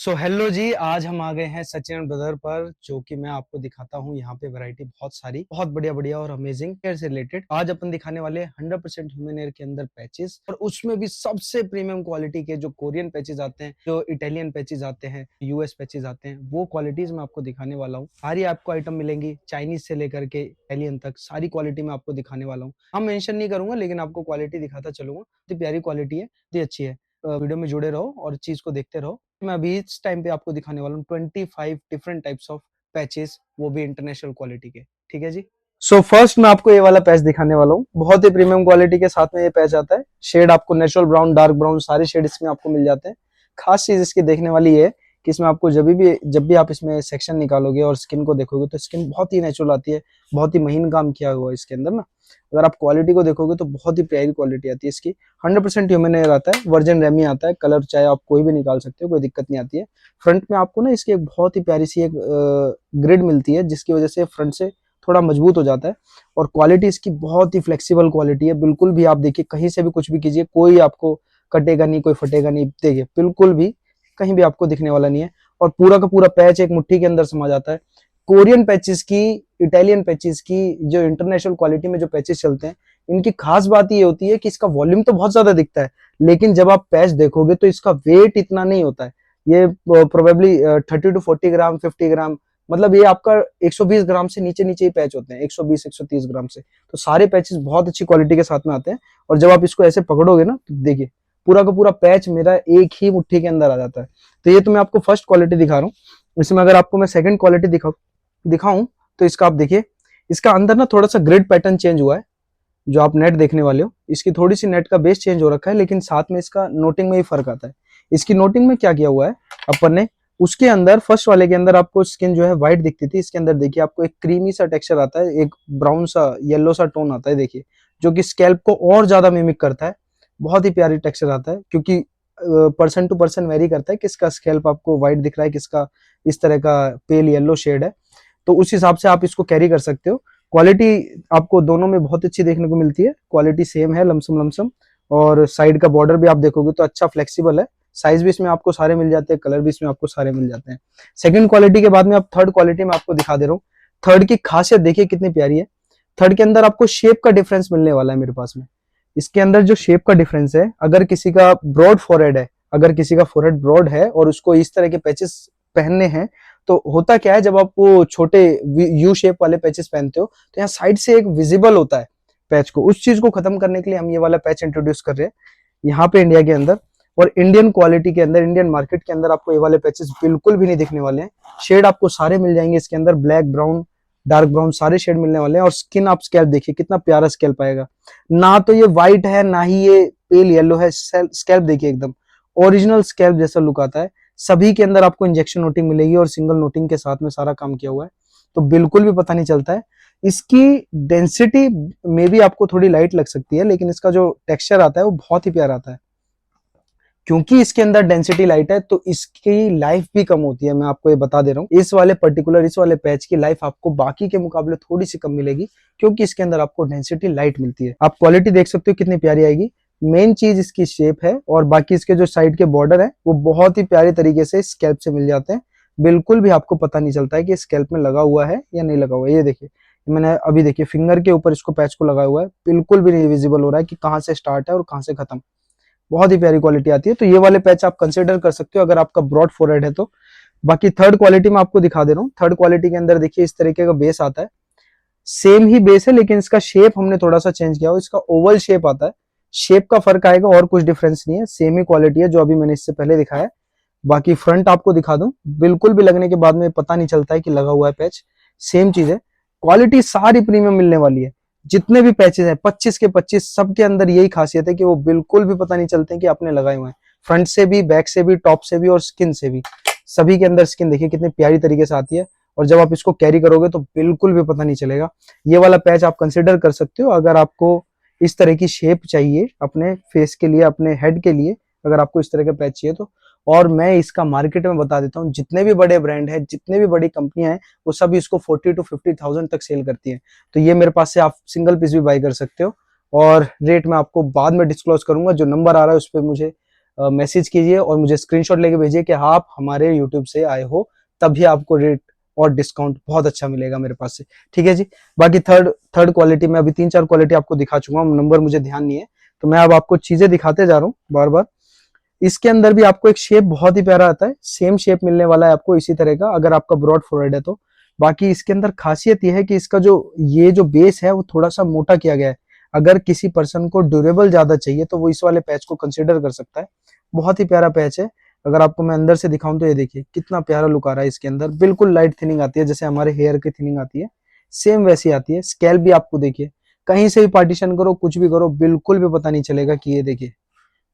Hello जी, आज हम आ गए हैं सचिन ब्रदर पर, जो कि मैं आपको दिखाता हूँ यहाँ पे वैरायटी बहुत सारी, बहुत बढ़िया-बढ़िया और अमेजिंग हेयर से रिलेटेड। आज अपन दिखाने वाले हैं 100% ह्यूमन हेयर के अंदर पैचेस, और उसमें भी सबसे प्रीमियम क्वालिटी के जो कोरियन पैचेस आते हैं, जो इटालियन पैचेस आते हैं, यूएस पैचेस आते हैं, वो क्वालिटीज मैं आपको दिखाने वाला हूँ। सारी आपको आइटम मिलेंगी, चाइनीज से लेकर के इटालियन तक सारी क्वालिटी मैं आपको दिखाने वाला हूँ। हम मेंशन नहीं करूंगा, लेकिन आपको क्वालिटी दिखाता चलूंगा। इतनी प्यारी क्वालिटी है, इतनी अच्छी है। वीडियो में जुड़े रहो और चीज को देखते रहो। मैं अभी इस टाइम पे आपको दिखाने वाला हूँ 25 डिफरेंट टाइप्स ऑफ पैचेस, वो भी इंटरनेशनल क्वालिटी के। ठीक है जी। फर्स्ट मैं आपको ये वाला पैच दिखाने वाला हूँ। बहुत ही प्रीमियम क्वालिटी के साथ में ये पैच आता है। शेड आपको नेचुरल ब्राउन, डार्क ब्राउन सारे शेड इसमें आपको मिल जाते हैं। खास चीज इसकी देखने वाली ये है कि इसमें आपको जब भी आप इसमें सेक्शन निकालोगे और स्किन को देखोगे तो स्किन बहुत ही नेचुरल आती है। बहुत ही महीन काम किया हुआ है इसके अंदर ना। अगर आप क्वालिटी को देखोगे तो बहुत ही प्यारी क्वालिटी आती है इसकी। 100% ह्यूमन हेयर आता है, वर्जन रेमी आता है। कलर चाहे आप कोई भी निकाल सकते हो, कोई दिक्कत नहीं आती है। फ्रंट में आपको ना इसकी एक बहुत ही प्यारी सी एक ग्रिड मिलती है, जिसकी वजह से फ्रंट से थोड़ा मजबूत हो जाता है। और क्वालिटी इसकी बहुत ही फ्लेक्सिबल क्वालिटी है। बिल्कुल भी आप देखिए, कहीं से भी कुछ भी कीजिए, कोई आपको कटेगा नहीं, कोई फटेगा नहीं। देखिए बिल्कुल भी कहीं भी आपको दिखने वाला नहीं है। और पूरा का पूरा पैच एक मुट्ठी के अंदर समा जाता है। कोरियन पैचेस की, इटालियन पैचेस की, जो इंटरनेशनल क्वालिटी में जो पैचेस चलते हैं, इनकी खास बात ये होती है कि इसका वॉल्यूम तो बहुत ज्यादा दिखता है, लेकिन जब आप पैच देखोगे तो इसका वेट इतना नहीं होता है। ये प्रोबेबली 30 to 40 ग्राम, 50 ग्राम, मतलब ये आपका 120 ग्राम से नीचे नीचे ही पैच होते हैं, 120-130 ग्राम से। तो सारे पैचेस बहुत अच्छी क्वालिटी के साथ में आते हैं। और जब आप इसको ऐसे पकड़ोगे ना, तो देखिए पूरा का पूरा पैच मेरा एक ही मुट्ठी के अंदर आ जाता है। तो ये तो मैं आपको फर्स्ट क्वालिटी दिखा रहा हूँ। इसमें अगर आपको मैं सेकंड क्वालिटी दिखाऊं तो इसका आप देखिए, इसका अंदर ना थोड़ा सा ग्रिड पैटर्न चेंज हुआ है। जो आप नेट देखने वाले हो, इसकी थोड़ी सी नेट का बेस चेंज हो रखा है, लेकिन साथ में इसका नोटिंग में ही फर्क आता है। इसकी नोटिंग में क्या किया हुआ है अपन ने, उसके अंदर फर्स्ट वाले के अंदर आपको स्किन जो है व्हाइट दिखती थी, इसके अंदर देखिए आपको एक क्रीमी सा टेक्सचर आता है, एक ब्राउन सा येलो सा टोन आता है। देखिए, जो कि स्कैल्प को और ज्यादा मिमिक करता है। बहुत ही प्यारी टेक्सचर आता है, क्योंकि पर्सन टू पर्सन वेरी करता है, किसका स्कैल्प आपको व्हाइट दिख रहा है, किसका इस तरह का पेल येलो शेड है। तो उस हिसाब से आप इसको कैरी कर सकते हो। क्वालिटी आपको दोनों में बहुत अच्छी देखने को मिलती है। क्वालिटी सेम है, लमसम लमसम। और साइड का बॉर्डर भी आप देखोगे तो अच्छा फ्लेक्सिबल है। साइज भी इसमें आपको सारे मिल जाते हैं, कलर भी इसमें आपको सारे मिल जाते हैं। सेकंड क्वालिटी के बाद में आप थर्ड क्वालिटी में आपको दिखा दे रहा हूँ। थर्ड की खासियत देखिए कितनी प्यारी है। थर्ड के अंदर आपको शेप का डिफरेंस मिलने वाला है मेरे पास में। इसके अंदर जो शेप का डिफरेंस है, अगर किसी का ब्रॉड फोरहेड है, अगर किसी का फोरहेड ब्रॉड है और उसको इस तरह के पैचेस पहनने हैं, तो होता क्या है, जब आप वो छोटे यू शेप वाले पैचेस पहनते हो तो यहाँ साइड से एक विजिबल होता है पैच को। उस चीज को खत्म करने के लिए हम ये वाला पैच इंट्रोड्यूस कर रहे हैं यहाँ पे इंडिया के अंदर। और इंडियन क्वालिटी के अंदर, इंडियन मार्केट के अंदर आपको ये वाले पैचेस बिल्कुल भी नहीं दिखने वाले हैं। शेड आपको सारे मिल जाएंगे इसके अंदर, ब्लैक, ब्राउन, डार्क ब्राउन सारे शेड मिलने वाले हैं। और स्किन आप स्कैल्प देखिए कितना प्यारा स्कैल्प आएगा। ना तो ये व्हाइट है, ना ही ये पेल येलो है। स्कैल्प देखिए एकदम ओरिजिनल स्कैल्प जैसा लुक आता है। सभी के अंदर आपको इंजेक्शन नोटिंग मिलेगी और सिंगल नोटिंग के साथ में सारा काम किया हुआ है। तो बिल्कुल भी पता नहीं चलता है। इसकी डेंसिटी में भी आपको थोड़ी लाइट लग सकती है, लेकिन इसका जो टेक्सचर आता है वो बहुत ही प्यारा आता है। क्योंकि इसके अंदर डेंसिटी लाइट है तो इसकी लाइफ भी कम होती है। मैं आपको ये बता दे रहा हूँ, इस वाले पैच की लाइफ आपको बाकी के मुकाबले थोड़ी सी कम मिलेगी, क्योंकि इसके अंदर आपको डेंसिटी लाइट मिलती है। आप क्वालिटी देख सकते हो कितनी प्यारी आएगी। मेन चीज इसकी शेप है, और बाकी इसके जो साइड के बॉर्डर है वो बहुत ही प्यारे तरीके से स्कैल्प से मिल जाते हैं। बिल्कुल भी आपको पता नहीं चलता है कि स्कैल्प में लगा हुआ है या नहीं लगा हुआ है। ये देखिए, मैंने अभी देखिए फिंगर के ऊपर इसको पैच को लगाया हुआ है, बिल्कुल भी नहीं विजिबल हो रहा है कि कहाँ से स्टार्ट है और कहाँ से खत्म। बहुत ही प्यारी क्वालिटी आती है। तो ये वाले पैच आप कंसिडर कर सकते हो अगर आपका ब्रॉड फोरहेड है तो। बाकी थर्ड क्वालिटी में आपको दिखा दे रहा हूँ। थर्ड क्वालिटी के अंदर देखिए इस तरीके का बेस आता है। सेम ही बेस है, लेकिन इसका शेप हमने थोड़ा सा चेंज किया हो। इसका ओवल शेप आता है, शेप का फर्क आएगा और कुछ डिफरेंस नहीं है। सेम ही क्वालिटी है जो अभी मैंने इससे पहले दिखाया है। बाकी फ्रंट आपको दिखा दूं, बिल्कुल भी लगने के बाद में पता नहीं चलता है कि लगा हुआ है पैच। सेम चीज है, क्वालिटी सारी प्रीमियम मिलने वाली है। जितने भी पैचेस हैं 25 के 25, सबके अंदर यही खासियत है कि वो बिल्कुल भी पता नहीं चलते कि आपने लगाए हुए हैं। फ्रंट से भी, बैक से भी, टॉप से भी और स्किन से भी। सभी के अंदर स्किन देखिए कितनी प्यारी तरीके से आती है। और जब आप इसको कैरी करोगे तो बिल्कुल भी पता नहीं चलेगा। ये वाला पैच आप कंसिडर कर सकते हो अगर आपको इस तरह की शेप चाहिए अपने फेस के लिए, अपने हेड के लिए। अगर आपको इस तरह का पैच चाहिए तो। और मैं इसका मार्केट में बता देता हूँ, जितने भी बड़े ब्रांड है, जितने भी बड़ी कंपनियां हैं, वो सब इसको 40 to 50,000 तक सेल करती हैं। तो ये मेरे पास से आप सिंगल पीस भी बाय कर सकते हो। और रेट मैं आपको बाद में डिस्क्लोज करूंगा। जो नंबर आ रहा है उस पर मुझे मैसेज कीजिए और मुझे स्क्रीनशॉट लेके भेजिए कि हाँ आप हमारे यूट्यूब से आए हो, तभी आपको रेट और डिस्काउंट बहुत अच्छा मिलेगा मेरे पास से। ठीक है जी। बाकी थर्ड थर्ड क्वालिटी में अभी 3-4 क्वालिटी आपको दिखा चुका हूँ, नंबर मुझे ध्यान नहीं है, तो मैं अब आपको चीजें दिखाते जा रहा हूँ बार बार। इसके अंदर भी आपको एक शेप बहुत ही प्यारा आता है, सेम शेप मिलने वाला है आपको इसी तरह का, अगर आपका ब्रॉड फोरहेड है तो। बाकी इसके अंदर खासियत यह है कि इसका जो ये जो बेस है वो थोड़ा सा मोटा किया गया है। अगर किसी पर्सन को ड्यूरेबल ज्यादा चाहिए तो वो इस वाले पैच को कंसिडर कर सकता है। बहुत ही प्यारा पैच है। अगर आपको मैं अंदर से दिखाऊं तो ये देखिए कितना प्यारा लुक आ रहा है इसके अंदर, बिल्कुल लाइट थिनिंग आती है जैसे हमारे हेयर की थिनिंग आती है, सेम वैसी आती है। स्केल भी आपको देखिए, कहीं से भी पार्टीशन करो कुछ भी करो बिल्कुल भी पता नहीं चलेगा कि ये देखिए,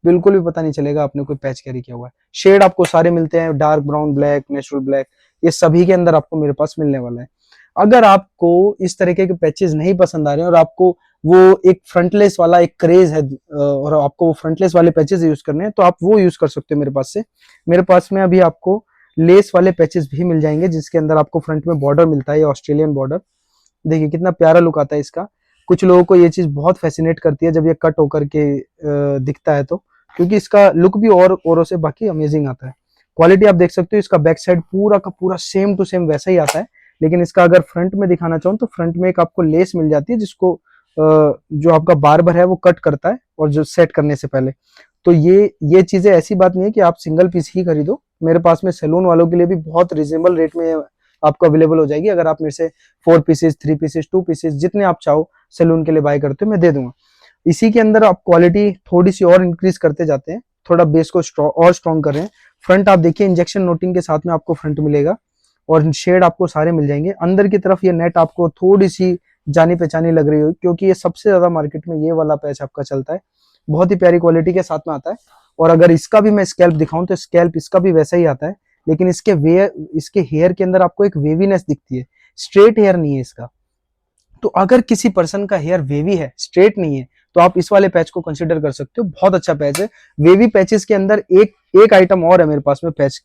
बिल्कुल भी पता नहीं चलेगा आपने कोई पैच कैरी किया हुआ है। शेड आपको सारे मिलते हैं, dark brown, black, natural black, ये सभी के अंदर आपको मेरे पास मिलने वाला है। अगर आपको इस तरीके के पैचेस नहीं पसंद आ रहे हैं और आपको वो एक फ्रंटलेस वाला एक क्रेज है और आपको वो फ्रंटलेस वाले पैचेस यूज करने हैं तो आप वो यूज कर सकते हो मेरे पास से। मेरे पास में अभी आपको लेस वाले पैचेस भी मिल जाएंगे जिसके अंदर आपको फ्रंट में बॉर्डर मिलता है, ये ऑस्ट्रेलियन बॉर्डर। देखिए कितना प्यारा लुक आता है इसका। कुछ लोगों को ये चीज बहुत फैसिनेट करती है जब ये कट होकर के दिखता है तो, क्योंकि इसका लुक भी और औरों से बाकी अमेजिंग आता है। क्वालिटी आप देख सकते हो, इसका बैक साइड पूरा का पूरा सेम टू सेम वैसा ही आता है, लेकिन इसका अगर फ्रंट में दिखाना चाहूँ तो फ्रंट में एक आपको लेस मिल जाती है जिसको जो आपका बार्बर है वो कट करता है और जो सेट करने से पहले। तो ये चीजें ऐसी बात नहीं है कि आप सिंगल पीस ही खरीदो, मेरे पास में सैलून वालों के लिए भी बहुत रिजनेबल रेट में आपको अवेलेबल हो जाएगी। अगर आप मेरे से 4 पीसेस, 3 पीसेस, 2 पीसेस जितने आप चाहो सैलून के लिए बाय करते हो मैं दे दूंगा। इसी के अंदर आप क्वालिटी थोड़ी सी और इंक्रीज करते जाते हैं, थोड़ा बेस को और स्ट्रॉन्ग कर रहे हैं। फ्रंट आप देखिए इंजेक्शन नोटिंग के साथ में आपको फ्रंट मिलेगा और शेड आपको सारे मिल जाएंगे। अंदर की तरफ ये नेट आपको थोड़ी सी जानी पहचानी लग रही हो क्योंकि ये सबसे ज्यादा मार्केट में ये वाला पैच आपका चलता है। बहुत ही प्यारी क्वालिटी के साथ में आता है। और अगर इसका भी मैं स्कैल्प दिखाऊं तो स्कैल्प इसका भी वैसा ही आता है, लेकिन इसके हेयर के अंदर आपको एक वेवीनेस दिखती है, स्ट्रेट हेयर नहीं है इसका। तो अगर किसी पर्सन का हेयर वेवी है, स्ट्रेट नहीं है, तो आप इस वाले पैच को कंसीडर कर सकते हो, बहुत अच्छा पैच है। वेवी पैचेस के अंदर एक एक आइटम और है मेरे पास में पैच,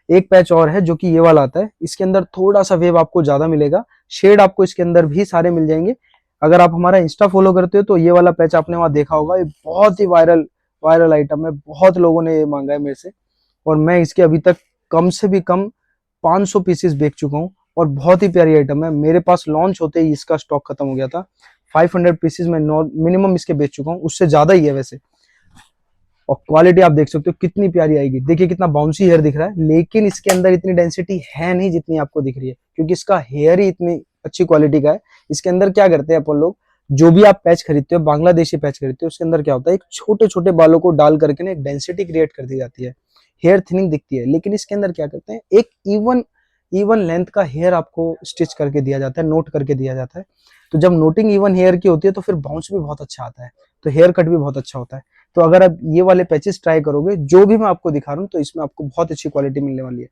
एक पैच और है जो कि ये वाला आता है। इसके अंदर थोड़ा सा वेव आपको ज्यादा मिलेगा, शेड आपको इसके अंदर भी सारे मिल जाएंगे। अगर आप हमारा इंस्टा फॉलो करते हो तो ये वाला पैच आपने वहां देखा होगा, ये बहुत ही वायरल वायरल आइटम है, बहुत लोगों ने ये मांगा है मेरे से और मैं इसके अभी तक कम से भी कम 500 पीसेस बेच चुका हूँ और बहुत ही प्यारी आइटम है। मेरे पास लॉन्च होते ही इसका स्टॉक खत्म हो गया था। 500 पीसेस में मिनिमम इसके बेच चुका हूँ, उससे ज्यादा ही है वैसे। और क्वालिटी आप देख सकते हो कितनी प्यारी आएगी, देखिए कितना बाउंसी हेयर दिख रहा है, लेकिन इसके अंदर इतनी डेंसिटी है नहीं जितनी आपको दिख रही है क्योंकि इसका हेयर ही इतनी अच्छी क्वालिटी का है। इसके अंदर क्या करते हैं अपन लोग, जो भी आप पैच खरीदते हो, बांग्लादेशी पैच खरीदते हो, उसके अंदर क्या होता है एक छोटे छोटे बालों को डाल करके ना एक डेंसिटी क्रिएट कर दी जाती है, हेयर थिनिंग दिखती है। लेकिन इसके अंदर क्या करते हैं एक इवन लेंथ का हेयर आपको स्टिच करके दिया जाता है, नोट करके दिया जाता है। तो जब नोटिंग इवन हेयर की होती है तो फिर बाउंस भी बहुत अच्छा आता है, तो हेयर कट भी बहुत अच्छा होता है। तो अगर आप ये वाले पैचेस ट्राई करोगे जो भी मैं आपको दिखा रहा हूँ तो इसमें आपको बहुत अच्छी क्वालिटी मिलने वाली है।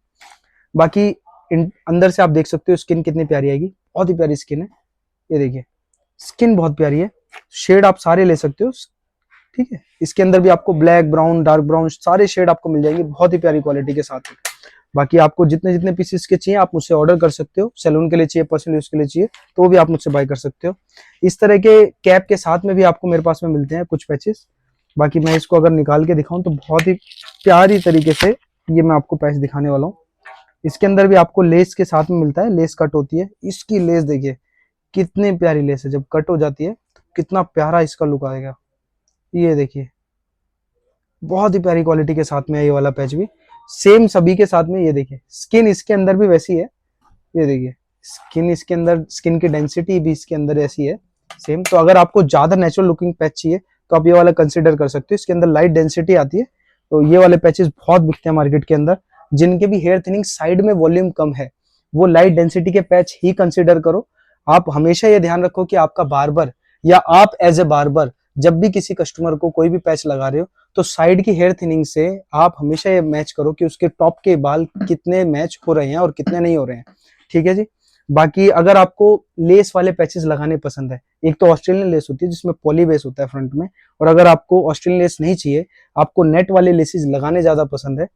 बाकी अंदर से आप देख सकते हो स्किन कितनी प्यारी आएगी, बहुत ही प्यारी स्किन है। ये देखिए स्किन बहुत प्यारी है, शेड आप सारे ले सकते हो। ठीक है, इसके अंदर भी आपको ब्लैक, ब्राउन, डार्क ब्राउन सारे शेड आपको मिल जाएंगे बहुत ही प्यारी क्वालिटी के साथ। बाकी आपको जितने जितने पीसेस के चाहिए आप मुझसे ऑर्डर कर सकते हो, सैलून के लिए चाहिए, पर्सनल यूज के लिए चाहिए तो वो भी आप मुझसे बाय कर सकते हो। इस तरह के कैप के साथ में भी आपको मेरे पास में मिलते हैं कुछ पैचेस। बाकी मैं इसको अगर निकाल के दिखाऊं तो बहुत ही प्यारी तरीके से ये मैं आपको पैच दिखाने वाला हूँ। इसके अंदर भी आपको लेस के साथ में मिलता है, लेस कट होती है। इसकी लेस देखिए कितनी प्यारी लेस है, जब कट हो जाती है तो कितना प्यारा इसका लुक आएगा। ये देखिए बहुत ही प्यारी क्वालिटी के साथ में है ये वाला पैच भी, सेम सभी के साथ में। ये देखिए स्किन इसके अंदर भी वैसी है, ये देखिए स्किन इसके अंदर, स्किन की डेंसिटी भी इसके अंदर ऐसी है सेम। तो अगर आपको ज्यादा नेचुरल लुकिंग पैच चाहिए तो आप ये वाला कंसिडर कर सकते हो, इसके अंदर लाइट डेंसिटी आती है। तो ये वाले पैचेस बहुत बिकते हैं मार्केट के अंदर, जिनके भी हेयर थिनिंग साइड में वॉल्यूम कम है वो लाइट डेंसिटी के पैच ही कंसिडर करो। आप हमेशा ये ध्यान रखो कि आपका बार्बर या आप एज ए बार्बर जब भी किसी कस्टमर को कोई भी पैच लगा रहे हो तो साइड की हेयर थिनिंग से आप हमेशा ये मैच करो कि उसके टॉप के बाल कितने मैच हो रहे हैं और कितने नहीं हो रहे हैं। ठीक है जी। बाकी अगर आपको लेस वाले पैचेस लगाने पसंद है, एक तो ऑस्ट्रेलियन लेस होती है जिसमें पॉली बेस होता है फ्रंट में, और अगर आपको ऑस्ट्रेलियन लेस नहीं चाहिए, आपको नेट वाले लेसेस लगाने ज्यादा पसंद है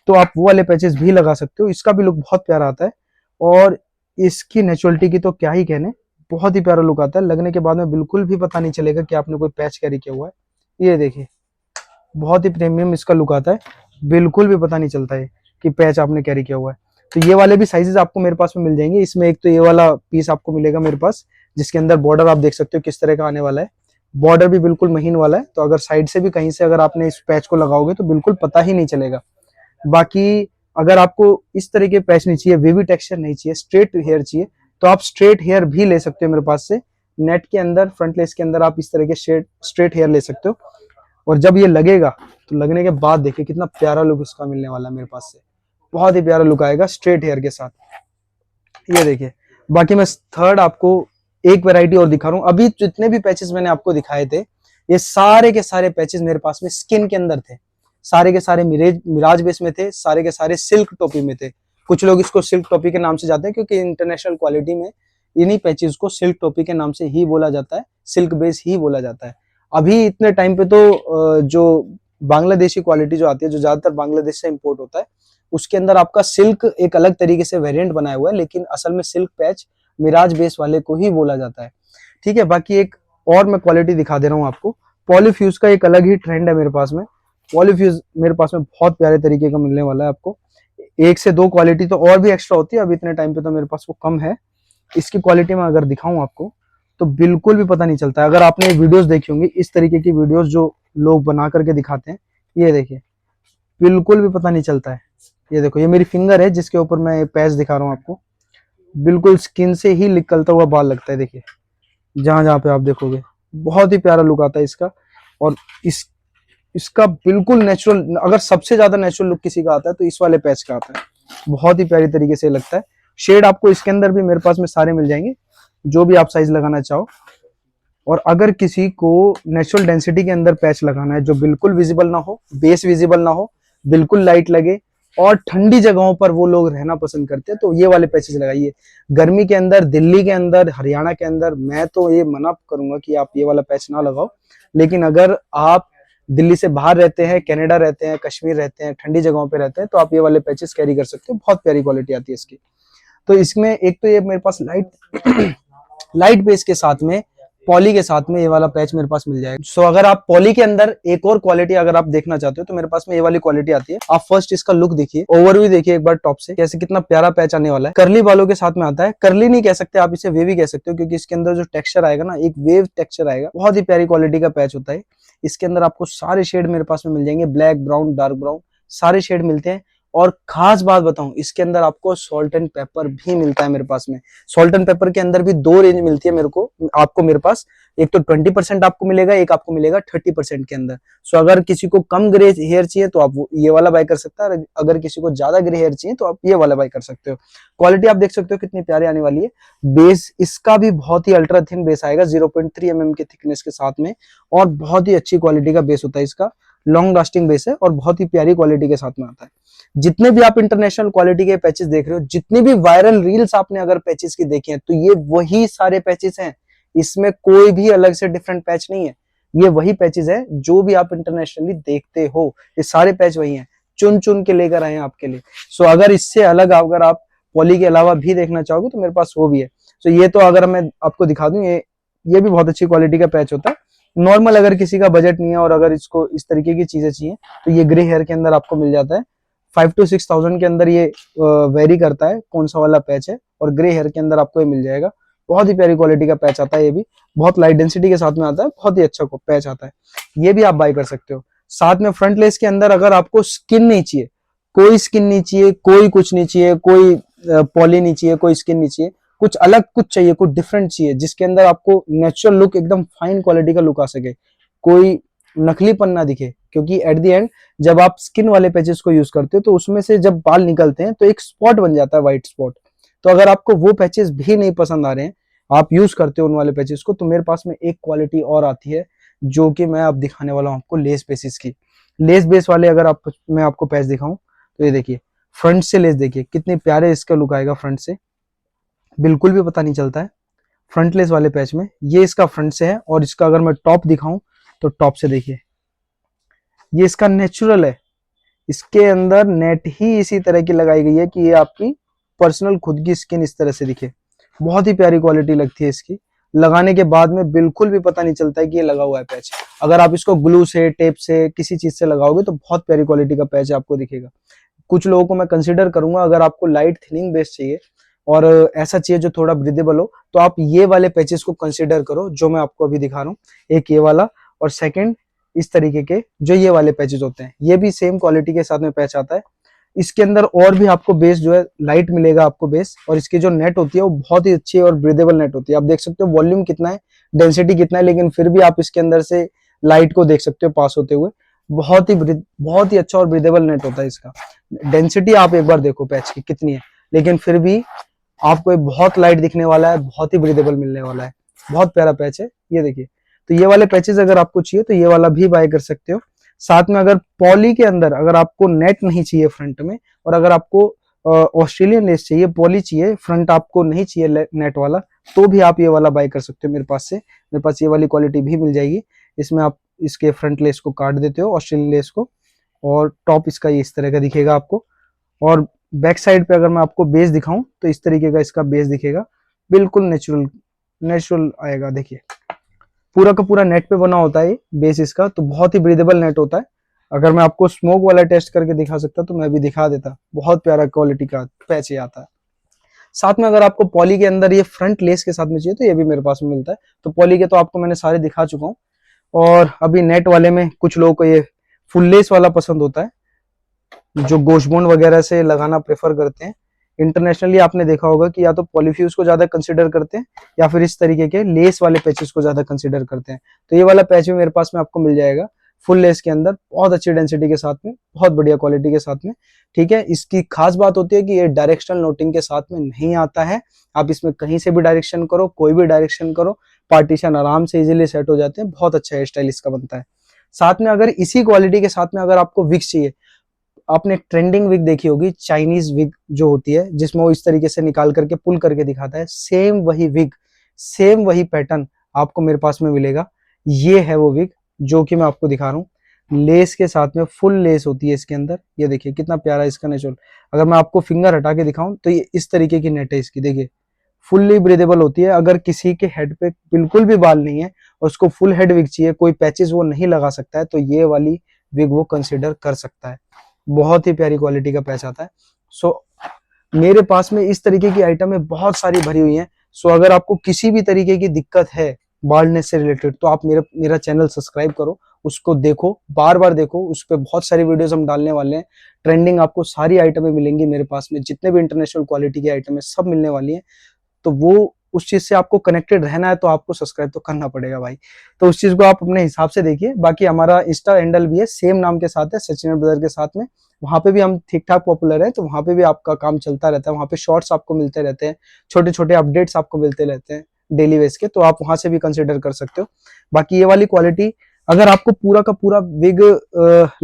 तो आप वो वाले पैचेस भी लगा सकते हो। इसका भी लुक बहुत प्यारा आता है और इसकी नेचुरलिटी की तो क्या ही कहने, बहुत ही प्यारा लुक आता है। लगने के बाद में बिल्कुल भी पता नहीं चलेगा कि आपने कोई पैच कैरी किया हुआ है। ये देखिए बहुत ही प्रीमियम इसका लुक आता है, बिल्कुल भी पता नहीं चलता है कि पैच आपने कैरी किया हुआ है। तो ये वाले भी साइजेस आपको मेरे पास में मिल जाएंगे। इसमें एक तो ये वाला पीस आपको मिलेगा मेरे पास, जिसके अंदर बॉर्डर आप देख सकते हो किस तरह का आने वाला है। बॉर्डर भी बिल्कुल महीन वाला है, तो अगर साइड से भी कहीं से अगर आपने इस पैच को लगाओगे तो बिल्कुल पता ही नहीं चलेगा। बाकी अगर आपको इस तरह के पैच नहीं चाहिए, वेवी टेक्सचर नहीं चाहिए, स्ट्रेट हेयर चाहिए, तो आप स्ट्रेट हेयर भी ले सकते हो मेरे पास से। नेट के अंदर फ्रंट लेस के अंदर आप इस तरह के स्ट्रेट हेयर ले सकते हो। और जब ये लगेगा तो लगने के बाद देखिए कितना प्यारा लुक इसका मिलने वाला है मेरे पास से। बहुत ही प्यारा लुक आएगा स्ट्रेट हेयर के साथ। ये देखिए। बाकी मैं थर्ड आपको एक वैरायटी और दिखा रहा हूँ। अभी जितने भी पैचेस मैंने आपको दिखाए थे, ये सारे के सारे पैचेस मेरे पास में स्किन के अंदर थे। सारे के सारे मिराज बेस में थे, सारे के सारे सिल्क टोपी में थे। कुछ लोग इसको सिल्क टोपी के नाम से जाते हैं क्योंकि इंटरनेशनल क्वालिटी में इन्हीं पैचेस को सिल्क टोपी के नाम से ही बोला जाता है, सिल्क बेस ही बोला जाता है। अभी इतने टाइम पे तो जो बांग्लादेशी क्वालिटी जो आती है, जो ज्यादातर बांग्लादेश से इंपोर्ट होता है, उसके अंदर आपका सिल्क एक अलग तरीके से वेरिएंट बनाया हुआ है, लेकिन असल में सिल्क पैच मिराज बेस वाले को ही बोला जाता है। ठीक है। बाकी एक और मैं क्वालिटी दिखा दे रहा हूँ आपको। पॉलीफ्यूज का एक अलग ही ट्रेंड है मेरे पास में। पॉलीफ्यूज मेरे पास में बहुत प्यारे तरीके का मिलने वाला है आपको। एक से दो क्वालिटी तो और भी एक्स्ट्रा होती है, अभी इतने टाइम पे तो मेरे पास वो कम है। इसकी क्वालिटी में अगर दिखाऊं आपको तो बिल्कुल भी पता नहीं चलता है। अगर आपने वीडियोस देखी होंगी इस तरीके की वीडियोस जो लोग बना करके दिखाते हैं, ये देखिए बिल्कुल भी पता नहीं चलता है। ये देखो, ये मेरी फिंगर है जिसके ऊपर मैं पैच दिखा रहा हूँ आपको। बिल्कुल स्किन से ही निकलता हुआ बाल लगता है। देखिए जहां जहां पे आप देखोगे बहुत ही प्यारा लुक आता है इसका। और इसका बिल्कुल नेचुरल, अगर सबसे ज्यादा नेचुरल लुक किसी का आता है तो इस वाले पैच का आता है। बहुत ही प्यारी तरीके से लगता है। शेड आपको इसके अंदर भी मेरे पास में सारे मिल जाएंगे, जो भी आप साइज लगाना चाहो। और अगर किसी को नेचुरल डेंसिटी के अंदर पैच लगाना है जो बिल्कुल विजिबल ना हो, बेस विजिबल ना हो, बिल्कुल लाइट लगे, और ठंडी जगहों पर वो लोग रहना पसंद करते हैं, तो ये वाले पैचेस लगाइए। गर्मी के अंदर, दिल्ली के अंदर, हरियाणा के अंदर मैं तो ये मना करूंगा कि आप ये वाला पैच ना लगाओ। लेकिन अगर आप दिल्ली से बाहर रहते हैं, कनाडा रहते हैं, कश्मीर रहते हैं, ठंडी जगहों पे रहते हैं, तो आप ये वाले पैचेस कैरी कर सकते हो। बहुत प्यारी क्वालिटी आती है इसकी। तो इसमें एक तो ये मेरे पास लाइट लाइट बेस के साथ में पॉली के साथ में ये वाला पैच मेरे पास मिल जाएगा। सो अगर आप पॉली के अंदर एक और क्वालिटी अगर आप देखना चाहते हो तो मेरे पास में ये वाली क्वालिटी आती है। आप फर्स्ट इसका लुक देखिए, ओवरव्यू देखिए एक बार टॉप से, कैसे कितना प्यारा पैच आने वाला है। कर्ली बालों के साथ में आता है। कर्ली नहीं कह सकते आप, इसे वेवी कह सकते हो, क्योंकि इसके अंदर जो टेक्सचर आएगा ना, एक वेव टेक्सचर आएगा। बहुत ही प्यारी क्वालिटी का पैच होता है। इसके अंदर आपको सारे शेड मेरे पास में मिल जाएंगे, ब्लैक, ब्राउन, डार्क ब्राउन, सारे शेड मिलते हैं। और खास बात बताऊं, इसके अंदर आपको सॉल्ट एंड पेपर भी मिलता है मेरे पास में। सॉल्ट एंड पेपर के अंदर भी दो रेंज मिलती है आपको मेरे पास। एक तो 20% आपको मिलेगा, एक आपको मिलेगा 30% के अंदर। सो अगर किसी को कम ग्रे हेयर चाहिए तो आप ये वाला बाय कर सकते हैं, अगर किसी को ज्यादा ग्रे हेयर चाहिए तो आप ये वाला बाय कर सकते हो। क्वालिटी आप देख सकते हो कितनी प्यारी आने वाली है। बेस इसका भी बहुत ही अल्ट्रा थिन बेस आएगा 0.3 mm के थिकनेस के साथ में, और बहुत ही अच्छी क्वालिटी का बेस होता है इसका। लॉन्ग लास्टिंग बेस है और बहुत ही प्यारी क्वालिटी के साथ में आता है। जितने भी आप इंटरनेशनल क्वालिटी के पैचेस देख रहे हो, जितनी भी वायरल रील्स आपने अगर पैचेस की देखी हैं, तो ये वही सारे पैचेस हैं। इसमें कोई भी अलग से डिफरेंट पैच नहीं है। ये वही पैचेस है जो भी आप इंटरनेशनली देखते हो। ये सारे पैच वही हैं, चुन चुन के लेकर आए हैं आपके लिए। सो अगर इससे अलग अगर आप पॉली के अलावा भी देखना चाहोगे तो मेरे पास वो भी है। सो ये तो अगर मैं आपको दिखा दूं, ये भी बहुत अच्छी क्वालिटी का पैच होता है। नॉर्मल अगर किसी का बजट नहीं है और अगर इसको इस तरीके की चीजें चाहिए तो ये ग्रे हेयर के अंदर आपको मिल जाता है। 5 to 6,000 के अंदर ये वेरी करता है कौन सा वाला पैच है, और ग्रे हेयर के अंदर आपको ये मिल जाएगा। बहुत ही प्यारी क्वालिटी का पैच आता है। ये भी बहुत लाइट डेंसिटी के साथ में आता है, बहुत ही अच्छा पैच आता है। ये भी आप बाय कर सकते हो। साथ में फ्रंट लेस के अंदर अगर आपको स्किन नहीं चाहिए, कोई स्किन नहीं चाहिए, कोई कुछ नहीं चाहिए, कोई पॉली नहीं चाहिए, कोई स्किन नहीं चाहिए, कुछ अलग कुछ चाहिए, कुछ डिफरेंट चाहिए, जिसके अंदर आपको नेचुरल लुक, एकदम फाइन क्वालिटी का लुक आ सके, कोई नकलीपन ना दिखे। क्योंकि एट द एंड जब आप स्किन वाले पैचेस को यूज करते हो तो उसमें से जब बाल निकलते हैं तो एक स्पॉट बन जाता है, व्हाइट स्पॉट। तो अगर आपको वो पैचेस भी नहीं पसंद आ रहे हैं, आप यूज करते हो उन वाले पैचेस को, तो मेरे पास में एक क्वालिटी और आती है जो कि मैं अब दिखाने वाला हूं आपको, लेस बेसिस की। लेस बेस वाले अगर मैं आपको पैच दिखाऊं तो ये देखिए, फ्रंट से लेस देखिए कितने प्यारे इसका लुक आएगा। फ्रंट से बिल्कुल भी पता नहीं चलता है फ्रंट लेस वाले पैच में। ये इसका फ्रंट से है, और इसका अगर मैं टॉप दिखाऊं तो टॉप से देखिए, ये इसका नेचुरल है। इसके अंदर नेट ही इसी तरह की लगाई गई है कि ये आपकी पर्सनल खुद की स्किन इस तरह से दिखे। बहुत ही प्यारी क्वालिटी लगती है इसकी। लगाने के बाद में बिल्कुल भी पता नहीं चलता है कि ये लगा हुआ है पैच। अगर आप इसको ग्लू से, टेप से, किसी चीज से लगाओगे तो बहुत प्यारी क्वालिटी का पैच आपको दिखेगा। कुछ लोगों को मैं कंसिडर करूंगा, अगर आपको लाइट थिनिंग बेस चाहिए और ऐसा चाहिए जो थोड़ा ब्रीदेबल हो, तो आप ये वाले पैचेस को कंसिडर करो जो मैं आपको अभी दिखा रहा हूँ। एक ये वाला, और सेकंड इस तरीके के जो ये वाले पैचेस होते हैं, ये भी सेम क्वालिटी के साथ में पैच आता है। इसके अंदर और भी आपको बेस जो है लाइट मिलेगा आपको बेस, और इसकी जो नेट होती है वो बहुत ही अच्छी और ब्रीदेबल नेट होती है। आप देख सकते हो वॉल्यूम कितना है, डेंसिटी कितना है, लेकिन फिर भी आप इसके अंदर से लाइट को देख सकते हो पास होते हुए। बहुत ही अच्छा और ब्रीदेबल नेट होता है इसका। डेंसिटी आप एक बार देखो पैच की कितनी है, लेकिन फिर भी आपको ये बहुत लाइट दिखने वाला है, बहुत ही ब्रीदेबल मिलने वाला है। बहुत प्यारा पैच है, ये देखिए। तो ये वाले पैचेस अगर आपको चाहिए तो ये वाला भी बाय कर सकते हो। साथ में अगर पॉली के अंदर अगर आपको नेट नहीं चाहिए फ्रंट में, और अगर आपको ऑस्ट्रेलियन लेस चाहिए, पॉली चाहिए, फ्रंट आपको नहीं चाहिए नेट वाला, तो भी आप ये वाला बाय कर सकते हो मेरे पास से। मेरे पास ये वाली क्वालिटी भी मिल जाएगी। इसमें आप इसके फ्रंट लेस को काट देते हो, ऑस्ट्रेलियन लेस को, और टॉप इसका ये इस तरह का दिखेगा आपको। और बैक साइड पे अगर मैं आपको बेस दिखाऊं तो इस तरीके का इसका बेस दिखेगा, बिल्कुल नेचुरल आएगा। देखिए पूरा का पूरा नेट पे बना होता है ये बेस इसका, तो बहुत ही ब्रीदेबल नेट होता है। अगर मैं आपको स्मोक वाला टेस्ट करके दिखा सकता तो मैं भी दिखा देता। बहुत प्यारा क्वालिटी का पैच ये आता है। साथ में अगर आपको पॉली के अंदर ये फ्रंट लेस के साथ में चाहिए तो ये भी मेरे पास में मिलता है। तो पॉली के तो आपको मैंने सारे दिखा चुका हूँ, और अभी नेट वाले में कुछ लोगों को ये फुल लेस वाला पसंद होता है, जो गोशबोन वगैरह से लगाना प्रेफर करते हैं। इंटरनेशनली आपने देखा होगा कि या तो पॉलीफ्यूज को ज्यादा कंसिडर करते हैं, या फिर इस तरीके के लेस वाले पैचेस को ज्यादा कंसिडर करते हैं। तो ये वाला पैच भी मेरे पास में आपको मिल जाएगा फुल लेस के अंदर, बहुत अच्छी डेंसिटी के साथ में, बहुत बढ़िया क्वालिटी के साथ में। ठीक है, इसकी खास बात होती है कि ये डायरेक्शनल नोटिंग के साथ में नहीं आता है। आप इसमें कहीं से भी डायरेक्शन करो, कोई भी डायरेक्शन करो, पार्टीशन आराम से इजीली सेट हो जाते हैं। बहुत अच्छा हेयर स्टाइल इसका बनता है। साथ में अगर इसी क्वालिटी के साथ में अगर आपको विक्स चाहिए, आपने ट्रेंडिंग विग देखी होगी, चाइनीज विग जो होती है, जिसमें वो इस तरीके से निकाल करके पुल करके दिखाता है, सेम वही विग, सेम वही पैटर्न आपको मेरे पास में मिलेगा। ये है वो विग जो कि मैं आपको दिखा रहा हूँ। लेस के साथ में फुल लेस होती है इसके अंदर। ये देखिए कितना प्यारा इसका नेचुरल। अगर मैं आपको फिंगर हटा के दिखाऊं तो ये इस तरीके की नेट है इसकी। देखिए फुल्ली ब्रीदेबल होती है। अगर किसी के हेड पे बिल्कुल भी बाल नहीं है और उसको फुल हेड विग चाहिए, कोई पैचेस वो नहीं लगा सकता है, तो ये वाली विग वो कंसिडर कर सकता है। बहुत ही प्यारी क्वालिटी का पैच आता है। सो मेरे पास में इस तरीके की आइटम है बहुत सारी भरी हुई हैं। सो अगर आपको किसी भी तरीके की दिक्कत है बाल्डनेस से रिलेटेड, तो आप मेरा चैनल सब्सक्राइब करो, उसको देखो, बार बार देखो। उस पर बहुत सारी वीडियोस हम डालने वाले हैं। ट्रेंडिंग आपको सारी आइटमें मिलेंगी मेरे पास में, जितने भी इंटरनेशनल क्वालिटी की आइटम है सब मिलने वाली है। तो वो उस चीज से आपको कनेक्टेड रहना है तो आपको सब्सक्राइब तो करना पड़ेगा भाई। तो उस चीज को आप अपने हिसाब से देखिए। बाकी हमारा इंस्टा हैंडल भी है, सेम नाम के साथ है, सचिन ब्रदर के साथ में। वहां पे भी हम ठीक ठाक पॉपुलर है, तो वहां पे भी आपका काम चलता रहता है। वहां पे शॉर्ट्स आपको मिलते रहते हैं, छोटे छोटे अपडेट्स आपको मिलते रहते हैं डेली बेस के, तो आप वहां से भी कंसिडर कर सकते हो। बाकी ये वाली क्वालिटी अगर आपको पूरा का पूरा विग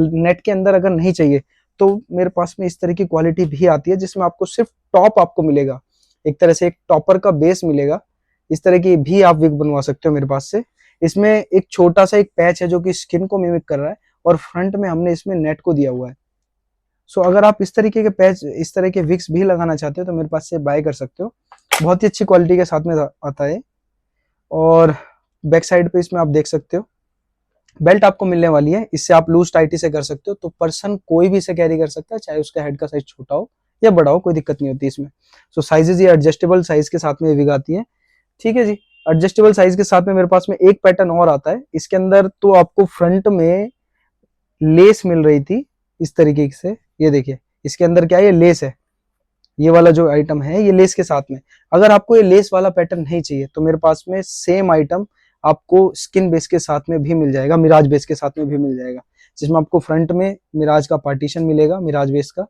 नेट के अंदर अगर नहीं चाहिए, तो मेरे पास में इस तरह की क्वालिटी भी आती है, जिसमें आपको सिर्फ टॉप आपको मिलेगा, एक तरह से एक टॉपर का बेस मिलेगा। इस तरह की भी आप विग बनवा सकते हो मेरे पास से। इसमें एक छोटा सा एक पैच है जो कि स्किन को मिमिक कर रहा है, और फ्रंट में हमने इसमें नेट को दिया हुआ है। सो अगर आप इस तरीके के पैच, इस तरह के विक्स भी लगाना चाहते हो तो मेरे पास से बाय कर सकते हो। बहुत ही अच्छी क्वालिटी के साथ में आता है। और बैक साइड पे इसमें आप देख सकते हो बेल्ट आपको मिलने वाली है। इससे आप लूज टाइटी से कर सकते हो, तो पर्सन कोई भी इसे कैरी कर सकता है, चाहे उसका हेड का साइज छोटा हो या बड़ा हो, कोई दिक्कत नहीं होती इसमें। सो साइजेस ये एडजस्टेबल साइज के साथ में विग आती है। ठीक है जी। एडजस्टेबल साइज के साथ में मेरे पास में एक पैटर्न और आता है इसके अंदर। तो आपको फ्रंट में लेस मिल रही थी इस तरीके से, ये देखिए इसके अंदर क्या है, ये लेस है। ये वाला जो आइटम है ये लेस के साथ में। अगर आपको ये लेस वाला पैटर्न नहीं चाहिए तो मेरे पास में सेम आइटम आपको स्किन बेस के साथ में भी मिल जाएगा, मिराज बेस के साथ में भी मिल जाएगा, जिसमें आपको फ्रंट में मिराज का पार्टीशन मिलेगा, मिराज बेस का।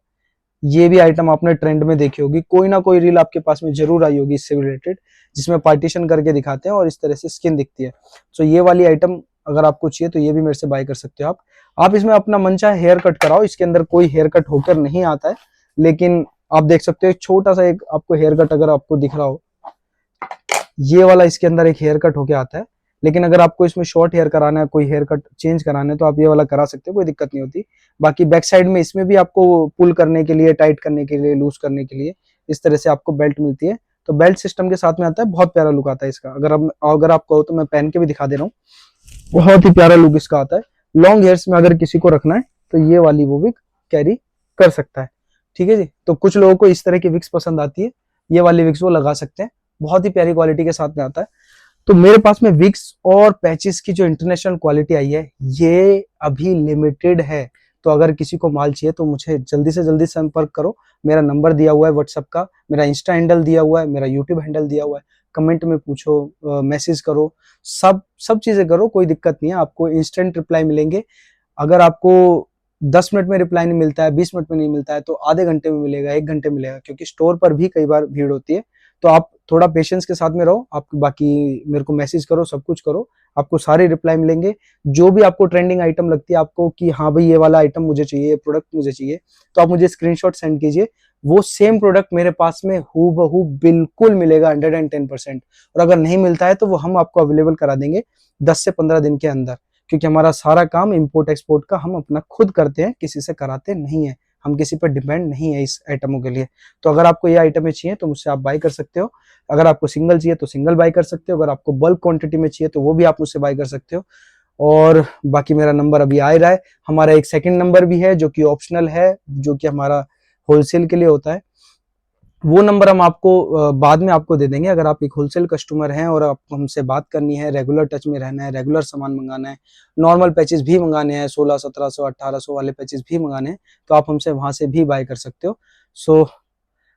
ये भी आइटम आपने ट्रेंड में देखी होगी, कोई ना कोई रील आपके पास में जरूर आई होगी इससे रिलेटेड, जिसमें पार्टीशन करके दिखाते हैं और इस तरह से स्किन दिखती है। सो ये वाली आइटम अगर आपको चाहिए तो ये भी मेरे से बाय कर सकते हो आप इसमें अपना मनचाहे हेयर कट कराओ। इसके अंदर कोई हेयर कट होकर नहीं आता है, लेकिन आप देख सकते हो छोटा सा एक आपको हेयर कट अगर आपको दिख रहा हो, ये वाला इसके अंदर एक हेयर कट होके आता है। लेकिन अगर आपको इसमें शॉर्ट हेयर कराना है, कोई हेयर कट चेंज कराना है, तो आप ये वाला करा सकते हो, कोई दिक्कत नहीं होती। बाकी बैक साइड में इसमें भी आपको पुल करने के लिए, टाइट करने के लिए, लूज करने के लिए इस तरह से आपको बेल्ट मिलती है। तो बेल्ट सिस्टम के साथ में आता है, बहुत प्यारा लुक आता है इसका। अगर आप कहो तो मैं पहन के भी दिखा दे रहा हूँ, बहुत ही प्यारा लुक इसका आता है। लॉन्ग हेयर्स में अगर किसी को रखना है तो ये वाली वो विग कैरी कर सकता है। ठीक है जी। तो कुछ लोगों को इस तरह की विग्स पसंद आती है, ये वाली विग्स वो लगा सकते हैं, बहुत ही प्यारी क्वालिटी के साथ में आता है। तो मेरे पास में विग्स और पैचेस की जो इंटरनेशनल क्वालिटी आई है ये अभी लिमिटेड है। तो अगर किसी को माल चाहिए तो मुझे जल्दी से जल्दी संपर्क करो। मेरा नंबर दिया हुआ है व्हाट्सएप का, मेरा इंस्टा हैंडल दिया हुआ है, मेरा यूट्यूब हैंडल दिया हुआ है। कमेंट में पूछो, मैसेज करो, सब सब चीजें करो, कोई दिक्कत नहीं है, आपको इंस्टेंट रिप्लाई मिलेंगे। अगर आपको 10 मिनट में रिप्लाई नहीं मिलता है, 20 मिनट में नहीं मिलता है, तो आधे घंटे में मिलेगा, 1 घंटे मिलेगा, क्योंकि स्टोर पर भी कई बार भीड़ होती है। तो आप थोड़ा पेशेंस के साथ में रहो, आप बाकी मेरे को मैसेज करो, सब कुछ करो, आपको सारे रिप्लाई मिलेंगे। जो भी आपको ट्रेंडिंग आइटम लगती है आपको कि हाँ भाई ये वाला आइटम मुझे चाहिए, ये प्रोडक्ट मुझे चाहिए, तो आप मुझे स्क्रीनशॉट सेंड कीजिए। वो सेम प्रोडक्ट मेरे पास में हूबहू बिल्कुल मिलेगा 110%। और अगर नहीं मिलता है तो वो हम आपको अवेलेबल करा देंगे 10 से 15 दिन के अंदर, क्योंकि हमारा सारा काम इंपोर्ट एक्सपोर्ट का हम अपना खुद करते हैं, किसी से कराते नहीं है, हम किसी पर डिपेंड नहीं है इस आइटमों के लिए। तो अगर आपको ये आइटमें चाहिए तो मुझसे आप बाय कर सकते हो। अगर आपको सिंगल चाहिए तो सिंगल बाय कर सकते हो, अगर आपको बल्क क्वांटिटी में चाहिए तो वो भी आप मुझसे बाय कर सकते हो। और बाकी मेरा नंबर अभी आ रहा है। हमारा एक सेकंड नंबर भी है जो कि ऑप्शनल है, जो कि हमारा होलसेल के लिए होता है। वो नंबर हम आपको बाद में आपको दे देंगे। अगर आप एक होलसेल कस्टमर हैं और आपको हमसे बात करनी है, रेगुलर टच में रहना है, रेगुलर सामान मंगाना है, नॉर्मल पैचेस भी मंगाने हैं, 1600, 1700, 1800 वाले पैचेस भी मंगाने हैं, तो आप हमसे वहां से भी बाय कर सकते हो। सो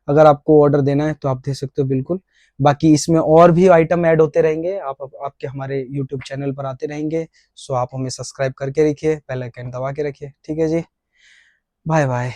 अगर आपको ऑर्डर देना है तो आप दे सकते हो बिल्कुल। बाकी इसमें और भी आइटम ऐड होते रहेंगे, आपके हमारे यूट्यूब चैनल पर आते रहेंगे। सो आप हमें सब्सक्राइब करके रखिए, बेल आइकन दबा के रखिए। ठीक है जी, बाय बाय।